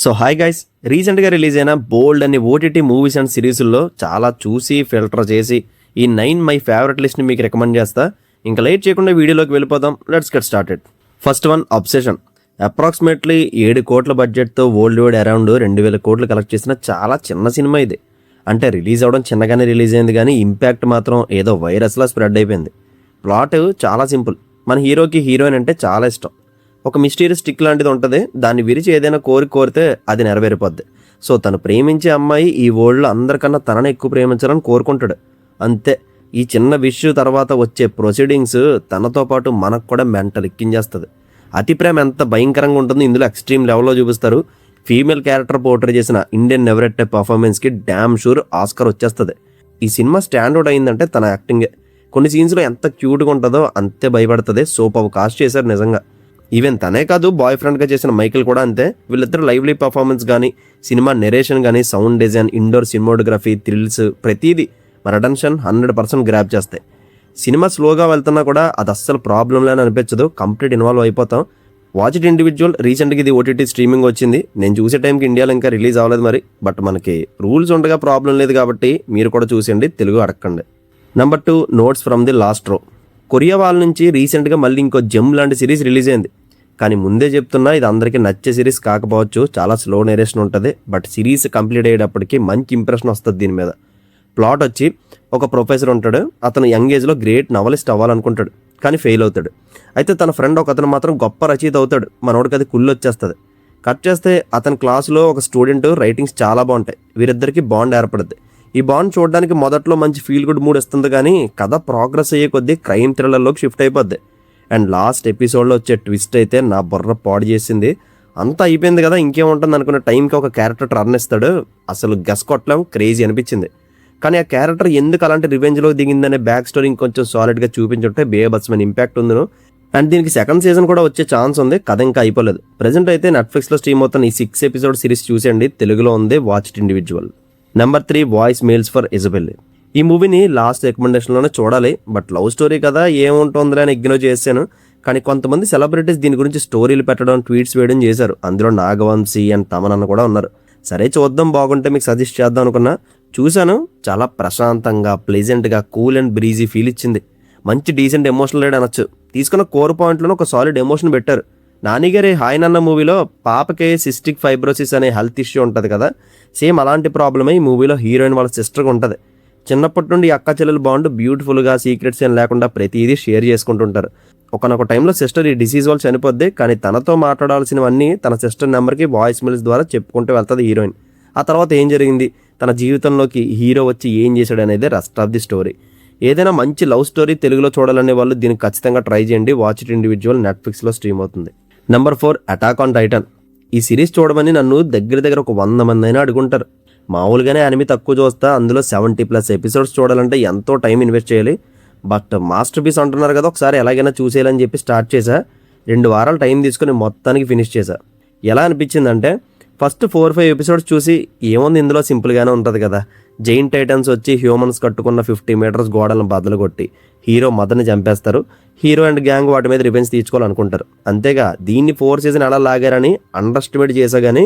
So hi guys, రీసెంట్గా release అయిన బోల్డ్ అనే ఓటీటీ మూవీస్ అండ్ సిరీస్ల్లో చాలా చూసి ఫిల్టర్ చేసి ఈ 9 మై ఫేవరెట్ లిస్ట్ని మీకు రికమెండ్ చేస్తా. ఇంకా లేట్ చేయకుండా వీడియోలోకి వెళ్ళిపోదాం. Let's get started. First one, obsession. Approximately 7 కోట్ల బడ్జెట్తో వరల్డ్ వైడ్ అరౌండ్ 2000 కోట్లు కలెక్ట్ చేసిన చాలా చిన్న సినిమా ఇది. అంటే రిలీజ్ అవ్వడం చిన్నగానే రిలీజ్ అయింది, కానీ ఇంపాక్ట్ మాత్రం ఏదో వైరస్లా స్ప్రెడ్ అయిపోయింది. ప్లాట్ చాలా సింపుల్. మన హీరోకి హీరోయిన్ అంటే చాలా ఇష్టం. ఒక మిస్టీరియస్ స్టిక్ లాంటిది ఉంటుంది, దాన్ని విరిచి ఏదైనా కోరితే అది నెరవేరిపోద్ది. సో తను ప్రేమించే అమ్మాయి ఈ వరల్డ్లో అందరికన్నా తనని ఎక్కువ ప్రేమించాలని కోరుకుంటాడు. అంతే. ఈ చిన్న విషయం తర్వాత వచ్చే ప్రొసీడింగ్స్ తనతో పాటు మనకు కూడా మెంటల్ ఎక్కించేస్తుంది. అతి ప్రేమ ఎంత భయంకరంగా ఉంటుందో ఇందులో ఎక్స్ట్రీమ్ లెవెల్లో చూపిస్తారు. ఫీమేల్ క్యారెక్టర్ పోర్ట్రే చేసిన ఇండియన్ నెవరెట్టే పర్ఫార్మెన్స్కి డ్యామ్ షూర్ ఆస్కర్ వచ్చేస్తుంది. ఈ సినిమా స్టాండౌట్ అయిందంటే తన యాక్టింగే. కొన్ని సీన్స్లో ఎంత క్యూట్గా ఉంటుందో అంతే భయపడుతుంది. సూపర్ కాస్ట్ చేశారు నిజంగా. ఈవెన్ తనే కాదు, బాయ్ ఫ్రెండ్గా చేసిన మైకిల్ కూడా అంతే. వీళ్ళిద్దరు లైవ్లీ పర్ఫార్మెన్స్ కానీ, సినిమా నెరేషన్ కానీ, sound design, indoor cinematography, thrills ప్రతిదీ మన అటెన్షన్ 100% గ్రాప్ చేస్తాయి. సినిమా స్లోగా వెళ్తున్నా కూడా అది అస్సలు ప్రాబ్లంలేని అనిపించదు. కంప్లీట్ ఇన్వాల్వ్ అయిపోతాం. Watch it individual. రీసెంట్గా ఇది ఓటీటీ స్ట్రీమింగ్ వచ్చింది. నేను చూసే టైంకి ఇండియాలో ఇంకా రిలీజ్ అవ్వలేదు మరి. బట్ మనకి రూల్స్ ఉండగా ప్రాబ్లం లేదు కాబట్టి మీరు కూడా చూసేయండి, తెలుగు అడగండి. Number 2, notes from the last రో. కొరియా వాళ్ళ నుంచి రీసెంట్గా మళ్ళీ ఇంకో జెమ్ లాంటి సిరీస్ రిలీజ్ అయింది. కానీ ముందే చెప్తున్నా, ఇది అందరికీ నచ్చే సిరీస్ కాకపోవచ్చు. చాలా స్లో నేరేషన్ ఉంటుంది. బట్ సిరీస్ కంప్లీట్ అయ్యేటప్పటికి మంచి ఇంప్రెషన్ వస్తుంది దీని మీద. ప్లాట్ వచ్చి, ఒక ప్రొఫెసర్ ఉంటాడు. అతను యంగ్ ఏజ్లో గ్రేట్ నవలిస్ట్ అవ్వాలనుకుంటాడు, కానీ ఫెయిల్ అవుతాడు. అయితే తన ఫ్రెండ్ అతను మాత్రం గొప్ప రచయిత అవుతాడు. మనోడికి అది కుళ్ళు వచ్చేస్తుంది. కట్ చేస్తే అతని క్లాసులో ఒక స్టూడెంట్ రైటింగ్స్ చాలా బాగుంటాయి. వీరిద్దరికి బాండ్ ఏర్పడుద్ది. ఈ బాండ్ చూడడానికి మొదట్లో మంచి ఫీల్ గుడ్ మూడ్ ఇస్తుంది, కానీ కథ ప్రోగ్రెస్ అయ్యే కొద్దీ క్రైమ్ థ్రిల్లర్లోకి షిఫ్ట్ అయిపోద్ది. అండ్ లాస్ట్ ఎపిసోడ్లో వచ్చే ట్విస్ట్ అయితే నా బుర్ర పాడు చేసింది. అంతా అయిపోయింది కదా, ఇంకేముంటుంది అనుకున్న టైంకి ఒక క్యారెక్టర్ టర్న్ ఇస్తాడు. అసలు గస్ కొట్టలేం, క్రేజీ అనిపించింది. కానీ ఆ క్యారెక్టర్ ఎందుకు అలాంటి రివెంజ్లో దిగిందనే బ్యాక్ స్టోరీ ఇంకొంచెం సాలిడ్గా చూపించుంటే బేబత్సమైన ఇంపాక్ట్ ఉందిను. అండ్ దీనికి సెకండ్ సీజన్ కూడా వచ్చే ఛాన్స్ ఉంది. కథ ఇంకా అయిపోలేదు. ప్రజెంట్ అయితే నెట్ఫ్లిక్స్లో స్ట్రీమ్ అవుతున్న ఈ 6 ఎపిసోడ్ సిరీస్ చూసేయండి, తెలుగులో ఉంది. Watch it individual. Number 3, voice mails for Isabel. ఈ మూవీని లాస్ట్ రికమెండేషన్లోనే చూడాలి. బట్ లవ్ స్టోరీ కదా, ఏముంటుందిలే అని ఇగ్నోర్ చేశాను. కానీ కొంతమంది సెలబ్రిటీస్ దీని గురించి స్టోరీలు పెట్టడం, ట్వీట్స్ వేయడం చేశారు. అందులో నాగవంశీ అండ్ తమన్ కూడా ఉన్నారు. సరే చూద్దాం, బాగుంటే మీకు సజెస్ట్ చేద్దాం అనుకున్నా. చూశాను. చాలా ప్రశాంతంగా, ప్లెజెంట్గా, కూల్ అండ్ బ్రీజీ ఫీల్ ఇచ్చింది. మంచి డీసెంట్ ఎమోషనల్ రైడ్ అనొచ్చు. తీసుకున్న కోర్ పాయింట్లను ఒక సాలిడ్ ఎమోషన్ పెట్టారు. నానిగారి హాయ్ నాన్న మూవీలో పాపకే సిస్టిక్ ఫైబ్రోసిస్ అనే హెల్త్ ఇష్యూ ఉంటుంది కదా, సేమ్ అలాంటి ప్రాబ్లమే ఈ మూవీలో హీరోయిన్ వాళ్ళ సిస్టర్గా ఉంటుంది. చిన్నప్పటి నుండి అక్క చెల్లెలు బాండ్ బ్యూటిఫుల్గా, సీక్రెట్స్ ఏం లేకుండా ప్రతిదీ షేర్ చేసుకుంటుంటారు. ఒకనొక టైంలో సిస్టర్ ఈ డిసీజ్ వల్ల చనిపోద్ది, కానీ తనతో మాట్లాడాల్సినవన్నీ తన సిస్టర్ నెంబర్కి వాయిస్ మెయిల్స్ ద్వారా చెప్పుకుంటూ వెళ్తుంది హీరోయిన్. ఆ తర్వాత ఏం జరిగింది, తన జీవితంలోకి హీరో వచ్చి ఏం చేశాడు అనేది రెస్ట్ ఆఫ్ ది స్టోరీ. ఏదైనా మంచి లవ్ స్టోరీ తెలుగులో చూడాలనే వాళ్ళు దీనికి ఖచ్చితంగా ట్రై చేయండి. వాచ్ ఇట్ ఇండివిజువల్, నెట్ఫ్లిక్స్లో స్ట్రీమ్ అవుతుంది. Number 4, attack on Titan. ఈ సిరీస్ చూడమని నన్ను దగ్గర ఒక 100 మంది అయినా అడుగుంటారు. మామూలుగానే అనిమి తక్కువ చూస్తా, అందులో 70+ ఎపిసోడ్స్ చూడాలంటే ఎంతో టైం ఇన్వెస్ట్ చేయాలి. బట్ మాస్టర్ పీస్ అంటున్నారు కదా, ఒకసారి ఎలాగైనా చూసేయాలని చెప్పి స్టార్ట్ చేశా. 2 వారాలు టైం తీసుకుని మొత్తానికి ఫినిష్ చేశా. ఎలా అనిపించిందంటే, ఫస్ట్ 4-5 ఎపిసోడ్స్ చూసి ఏముంది ఇందులో, సింపుల్గానే ఉంటుంది కదా. జైంట్ టైటన్స్ వచ్చి హ్యూమన్స్ కట్టుకున్న 50 మీటర్స్ గోడలను బద్దలు కొట్టి హీరో మదర్ని చంపేస్తారు. హీరో అండ్ గ్యాంగ్ వాటి మీద రివెంజ్ తీర్చుకోవాలనుకుంటారు. అంతేగా దీన్ని 4 సీజన్ ఎలా లాగారని అండర్ ఎస్టిమేట్ చేశా. కానీ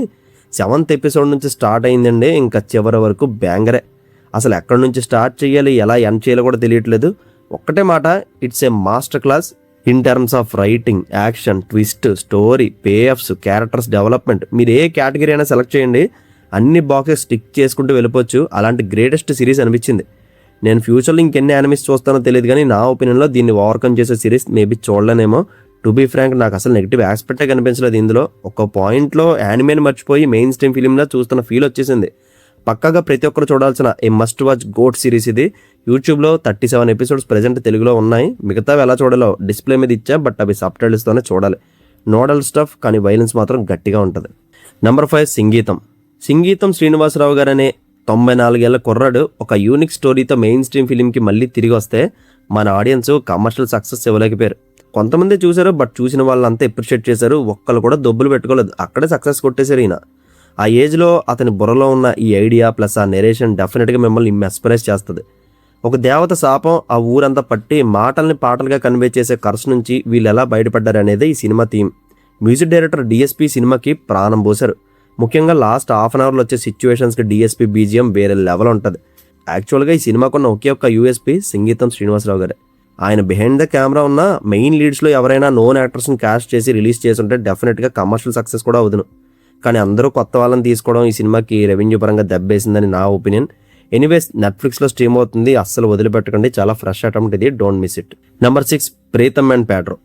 7th ఎపిసోడ్ నుంచి స్టార్ట్ అయిందండి. ఇంకా చివరి వరకు బ్యాంగరే. అసలు ఎక్కడి నుంచి స్టార్ట్ చేయాలి, ఎలా ఎండ్ చేయాలో కూడా తెలియట్లేదు. ఒక్కటే మాట, it's a master class in terms of writing, action, twist, story, payoffs, characters development. మీరు ఏ కేటగిరీ అయినా సెలెక్ట్ చేయండి, అన్ని బాక్సెస్ స్టిక్ చేసుకుంటూ వెళ్ళిపోవచ్చు. అలాంటి గ్రేటెస్ట్ సిరీస్ అనిపించింది. నేను ఫ్యూచర్లో ఇంకెన్ని యానిమేస్ చూస్తానో తెలియదు, కానీ నా ఒపీనియన్లో దీన్ని ఓవర్కమ్ చేసే సిరీస్ మేబీ చూడలేనేమో. టు బీ ఫ్రాంక్, నాకు అసలు నెగిటివ్ ఆస్పెక్టే కనిపించలేదు ఇందులో. ఒక పాయింట్లో యానిమేని మర్చిపోయి మెయిన్ స్ట్రీమ్ ఫిలింలా చూస్తున్న ఫీల్ వచ్చేసింది. పక్కాగా ప్రతి ఒక్కరు చూడాల్సిన a must watch goat series ఇది. యూట్యూబ్లో 37 ఎపిసోడ్స్ ప్రజెంట్ తెలుగులో ఉన్నాయి. మిగతావి ఎలా చూడాలో డిస్ప్లే మీద ఇచ్చా, బట్ అవి సబ్టైటిల్స్తోనే చూడాలి. నోడల్ స్టఫ్, కానీ వైలెన్స్ మాత్రం గట్టిగా ఉంటుంది. నెంబర్ 5, సింగీతం శ్రీనివాసరావు గారు అనే 94 ఏళ్ల కుర్రాడు ఒక యూనిక్ స్టోరీతో మెయిన్ స్ట్రీమ్ ఫిలింకి మళ్ళీ తిరిగి వస్తే మన ఆడియన్స్ కమర్షియల్ సక్సెస్ ఇవ్వలేకపోయారు. కొంతమంది చూశారు, బట్ చూసిన వాళ్ళంతా అప్రిషియేట్ చేశారు. ఒక్కళ్ళు కూడా దొబ్బులు పెట్టుకోలేదు, అక్కడే సక్సెస్ కొట్టేశారు ఈయన. ఆ ఏజ్లో అతని బుర్రలో ఉన్న ఈ ఐడియా ప్లస్ ఆ నెరేషన్ డెఫినెట్గా మిమ్మల్ని మెస్పరైజ్ చేస్తుంది. ఒక దేవత శాపం ఆ ఊరంతా పట్టి మాటల్ని పాటలుగా కన్వే చేసే కర్స్ నుంచి వీళ్ళు ఎలా బయటపడ్డారు అనేది ఈ cinema theme. Music director DSP సినిమాకి ప్రాణం పోశారు. ముఖ్యంగా లాస్ట్ హాఫ్ అన్ అవర్లో వచ్చే సిచ్యువేషన్స్కి డిఎస్పీ బీజిఎం వేరే లెవెల్ ఉంటుంది. యాక్చువల్గా ఈ సినిమాకున్న ఒకే ఒక్క యూఎస్పీ సంగీతం శ్రీనివాసరావు గారే. ఆయన బిహైండ్ ద కెమెరా ఉన్న మెయిన్ లీడ్స్లో ఎవరైనా నోన్ యాక్టర్స్ని క్యాస్ట్ చేసి రిలీజ్ చేసి ఉంటే డెఫినెట్గా కమర్షియల్ సక్సెస్ కూడా అవుదును. కానీ అందరూ కొత్త వాళ్ళని తీసుకోవడం ఈ సినిమాకి రెవెన్యూ పరంగా దెబ్బేసిందని నా ఒపీనియన్. ఎనీవేస్ నెట్ఫ్లిక్స్లో స్ట్రీమ్ అవుతుంది, అస్సలు వదిలిపెట్టకండి. చాలా ఫ్రెష్ అటెంప్ట్ ఇది, don't miss it. Number 6 Pritam and Pedro.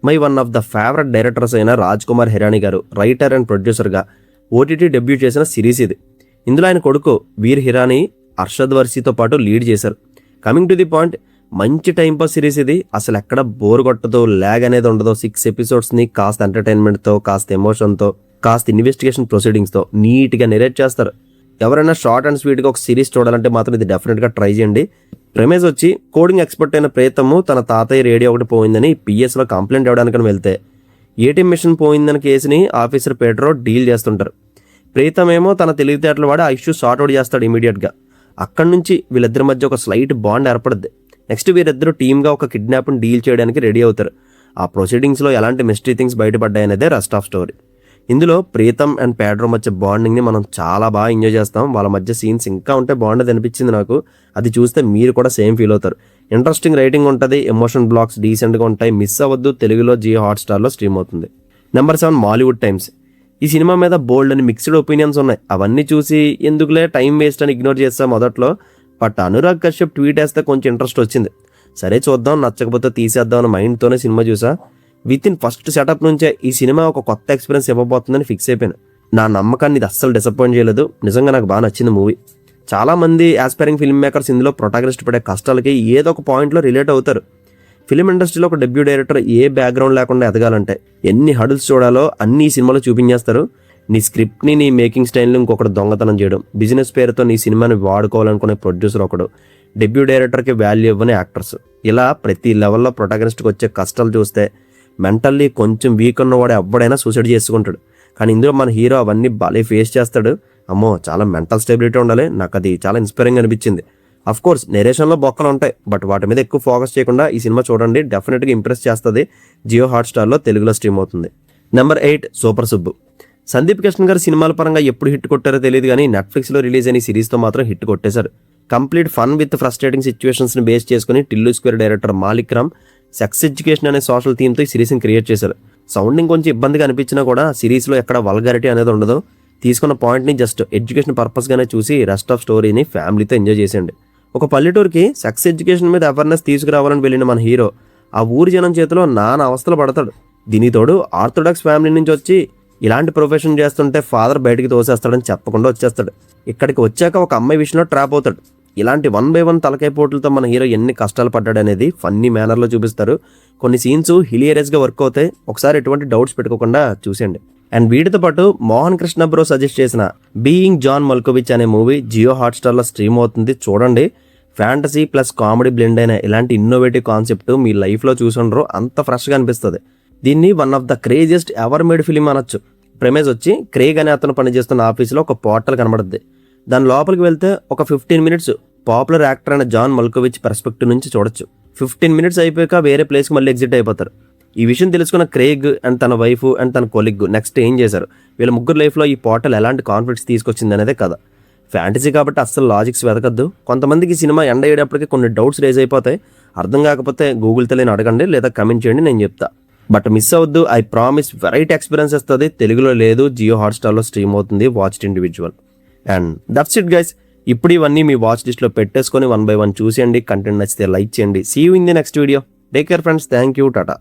My one of the favourite directors అయిన రాజ్ కుమార్ హిరానీ గారు రైటర్ అండ్ ప్రొడ్యూసర్గా ఓటీటీ డెబ్యూ చేసిన సిరీస్ ఇది. ఇందులో ఆయన కొడుకు వీర్ హిరానీ అర్షద్ వర్సీతో పాటు లీడ్ చేశారు. కమింగ్ టు ది పాయింట్, మంచి టైంపాస్ సిరీస్ ఇది. అసలు ఎక్కడ బోర్ కొట్టదో, ల్యాగ్ అనేది ఉండదో. 6 ఎపిసోడ్స్ని కాస్త ఎంటర్టైన్మెంట్తో, కాస్త ఎమోషన్తో, కాస్త ఇన్వెస్టిగేషన్ ప్రొసీడింగ్స్తో నీట్గా నెరేట్ చేస్తారు. ఎవరైనా షార్ట్ అండ్ స్వీట్గా ఒక సిరీస్ చూడాలంటే మాత్రం ఇది డెఫినెట్గా ట్రై చేయండి. ప్రెమేజ్ వచ్చి కోడింగ్ ఎక్స్పర్ట్ అయిన ప్రీతము తన తాతయ్య రేడియో ఒకటి పోయిందని పిఎస్లో కంప్లైంట్ ఇవ్వడానికని వెళ్తే ఏటీఎం మిషన్ పోయిందని కేసుని ఆఫీసర్ పేడ్రో డీల్ చేస్తుంటారు. ప్రీతం ఏమో తన తెలివితేటలు వాడి ఆ ఇష్యూ సార్ట్ అవుట్ చేస్తాడు ఇమీడియట్గా. అక్కడి నుంచి వీళ్ళిద్దరి మధ్య ఒక స్లైట్ బాండ్ ఏర్పడుద్ది. నెక్స్ట్ వీరిద్దరు టీమ్గా ఒక కిడ్నాప్ని డీల్ చేయడానికి రెడీ అవుతారు. ఆ ప్రొసీడింగ్స్లో ఎలాంటి మిస్టరీ థింగ్స్ బయటపడ్డాయనేదే రెస్ట్ ఆఫ్ స్టోరీ. ఇందులో ప్రీతం అండ్ ప్యాడ్రో మధ్య బాండింగ్ని మనం చాలా బాగా ఎంజాయ్ చేస్తాం. వాళ్ళ మధ్య సీన్స్ ఇంకా ఉంటే బాగుండేది అనిపించింది నాకు. అది చూస్తే మీరు కూడా సేమ్ ఫీల్ అవుతారు. ఇంట్రెస్టింగ్ రైటింగ్ ఉంటుంది, ఎమోషన్ బ్లాక్స్ డీసెంట్గా ఉంటాయి. మిస్ అవ్వద్దు, తెలుగులో జియో హాట్స్టార్లో స్ట్రీమ్ అవుతుంది. Number 7 Mollywood times. ఈ సినిమా మీద బోల్డ్ అని మిక్స్డ్ ఒపీనియన్స్ ఉన్నాయి. అవన్నీ చూసి ఎందుకులే టైం వేస్ట్ అని ఇగ్నోర్ చేస్తాం మొదట్లో. బట్ అనురాగ్ కశ్యప్ ట్వీట్ వేస్తే కొంచెం ఇంట్రెస్ట్ వచ్చింది. సరే చూద్దాం, నచ్చకపోతే తీసేద్దాం అన్న మైండ్తోనే సినిమా చూసా. విత్ ఇన్ ఫస్ట్ సెటప్ నుంచే ఈ సినిమా ఒక కొత్త ఎక్స్పీరియన్స్ ఇవ్వబోతుందని ఫిక్స్ అయిపోయాను. నా నమ్మకాన్ని ఇది అస్సలు డిసప్పాయింట్ చేయలేదు. నిజంగా నాకు బాగా నచ్చింది మూవీ. చాలామంది ఆస్పైరింగ్ ఫిల్మ్ మేకర్స్ ఇందులో ప్రొటాగనిస్ట్ పడే కష్టాలకి ఏదో ఒక పాయింట్లో రిలేట్ అవుతారు. ఫిలిం ఇండస్ట్రీలో ఒక డెబ్యూ డైరెక్టర్ ఏ బ్యాక్గ్రౌండ్ లేకుండా ఎదగాలంటే ఎన్ని హడుల్స్ చూడాలో అన్ని ఈ సినిమాలో చూపించేస్తారు. నీ స్క్రిప్ట్ని, నీ మేకింగ్ స్టైల్ని ఇంకొకటి దొంగతనం చేయడం, బిజినెస్ పేరుతో నీ సినిమాని వాడుకోవాలనుకునే ప్రొడ్యూసర్ ఒకడు, డెబ్యూ డైరెక్టర్కి వాల్యూ ఇవ్వని యాక్టర్స్, ఇలా ప్రతి లెవెల్లో ప్రొటాగనిస్ట్కి వచ్చే కష్టాలు చూస్తే మెంటల్లీ కొంచెం వీక్ ఉన్నవాడు ఎవడైనా సూసైడ్ చేసుకుంటాడు. కానీ ఇందులో మన హీరో అవన్నీ బాగా ఫేస్ చేస్తాడు. అమ్మో, చాలా మెంటల్ స్టెబిలిటీ ఉండాలి. నాకు అది చాలా ఇన్స్పైరింగ్ అనిపించింది. అఫ్ కోర్స్ నెరేషన్లో బొక్కలు ఉంటాయి, బట్ వాటి మీద ఎక్కువ ఫోకస్ చేయకుండా ఈ సినిమా చూడండి, డెఫినెట్గా ఇంప్రెస్ చేస్తుంది. జియో హాట్స్టార్లో తెలుగులో స్ట్రీమ్ అవుతుంది. Number 8 super Subbu. సందీప్ కిషన్ గారు సినిమాల పరంగా ఎప్పుడు హిట్ కొట్టారో తెలియదు, కానీ నెట్ఫ్లిక్స్లో రిలీజ్ అయిన ఈ సిరీస్తో మాత్రం హిట్ కొట్టేశారు. కంప్లీట్ ఫన్ విత్ ఫ్రస్ట్రేటింగ్ సిచ్యువేషన్స్ని బేస్ చేసుకుని Tillu square director Mallik Ram sex education అనే సోషల్ థీమ్తో ఈ సిరీస్ని క్రియేట్ చేశారు. సౌండింగ్ కొంచెం ఇబ్బందిగా అనిపించినా కూడా సిరీస్లో ఎక్కడ వల్గారిటీ అనేది ఉండదు. తీసుకున్న పాయింట్ని జస్ట్ ఎడ్యుకేషన్ పర్పస్గానే చూసి రెస్ట్ ఆఫ్ స్టోరీని ఫ్యామిలీతో ఎంజాయ్ చేసేయండి. ఒక పల్లెటూరుకి సెక్స్ ఎడ్యుకేషన్ మీద అవేర్నెస్ తీసుకురావాలని వెళ్ళిన మన హీరో ఆ ఊరి జనం చేతిలో నానా అవస్థలు పడతాడు. దీనితోడు ఆర్థోడాక్స్ ఫ్యామిలీ నుంచి వచ్చి ఇలాంటి ప్రొఫెషన్ చేస్తుంటే ఫాదర్ బయటికి తోసేస్తాడని చెప్పకుండా వచ్చేస్తాడు. ఇక్కడికి వచ్చాక ఒక అమ్మాయి విషయంలో ట్రాప్ అవుతాడు. ఇలాంటి 1 by 1 తలకాయ పోట్లతో మన హీరో ఎన్ని కష్టాలు పడ్డాడు అనేది ఫన్నీ మేనర్లో చూపిస్తారు. కొన్ని సీన్స్ హిలియరియస్గా వర్క్ అవుతాయి. ఒకసారి ఎటువంటి డౌట్స్ పెట్టుకోకుండా చూసేయండి. అండ్ వీటితో పాటు మోహన్ కృష్ణ బ్రో సజెస్ట్ చేసిన బీయింగ్ జాన్ మల్కోవిచ్ అనే మూవీ జియో హాట్స్టార్లో స్ట్రీమ్ అవుతుంది, చూడండి. ఫ్యాంటసీ ప్లస్ కామెడీ బ్లెండ్ అయిన ఇలాంటి ఇన్నోవేటివ్ కాన్సెప్ట్ మీ లైఫ్లో చూసుండ్రో అంత ఫ్రెష్గా అనిపిస్తుంది. దీన్ని one of the craziest ever made film అనొచ్చు. ప్రెమేజ్ వచ్చి క్రేగ్ అనే అతను పనిచేస్తున్న ఆఫీస్లో ఒక పోర్టల్ కనబడుద్ది. దాని లోపలికి వెళ్తే ఒక 15 minutes పాపులర్ యాక్టర్ అయిన జాన్ మల్కోవిచ్ పర్స్పెక్టివ్ నుంచి చూడొచ్చు. 15 minutes అయిపోయాక వేరే ప్లేస్కి మళ్ళీ ఎగ్జిట్ అయిపోతారు. ఈ విషయం తెలుసుకున్న క్రేగ్ అండ్ తన వైఫ్ అండ్ తన కొలిగ్ నెక్స్ట్ ఏం చేశారు, వీళ్ళ ముగ్గురు లైఫ్లో ఈ పోర్టల్ ఎలాంటి కాన్ఫ్లిక్ట్స్ తీసుకొచ్చింది అనేదే కదా. ఫ్యాంటసీ కాబట్టి అస్సలు లాజిక్స్ వెతకద్దు. కొంతమందికి సినిమా ఎండ్ అయ్యేటప్పటికి కొన్ని డౌట్స్ రేజ్ అయిపోతాయి. అర్థం కాకపోతే గూగుల్ తెలియని అడగండి లేదా కమెంట్ చేయండి, నేను చెప్తా. బట్ మిస్ అవ్వద్దు, ఐ ప్రామిస్ వెరైటీ ఎక్స్పీరియన్స్ వస్తుంది. తెలుగులో లేదు, జియో హాట్స్టార్లో స్ట్రీమ్ అవుతుంది, watch individual. And that's it guys. ఇప్పుడు ఇవన్నీ మీ వాచ్ లిస్ట్లో పెట్టేసుకొని 1 by 1 చూసేయండి. కంటెంట్ నచ్చితే లైక్ చేయండి. See you in the next video. Take care friends. Thank you. Tata.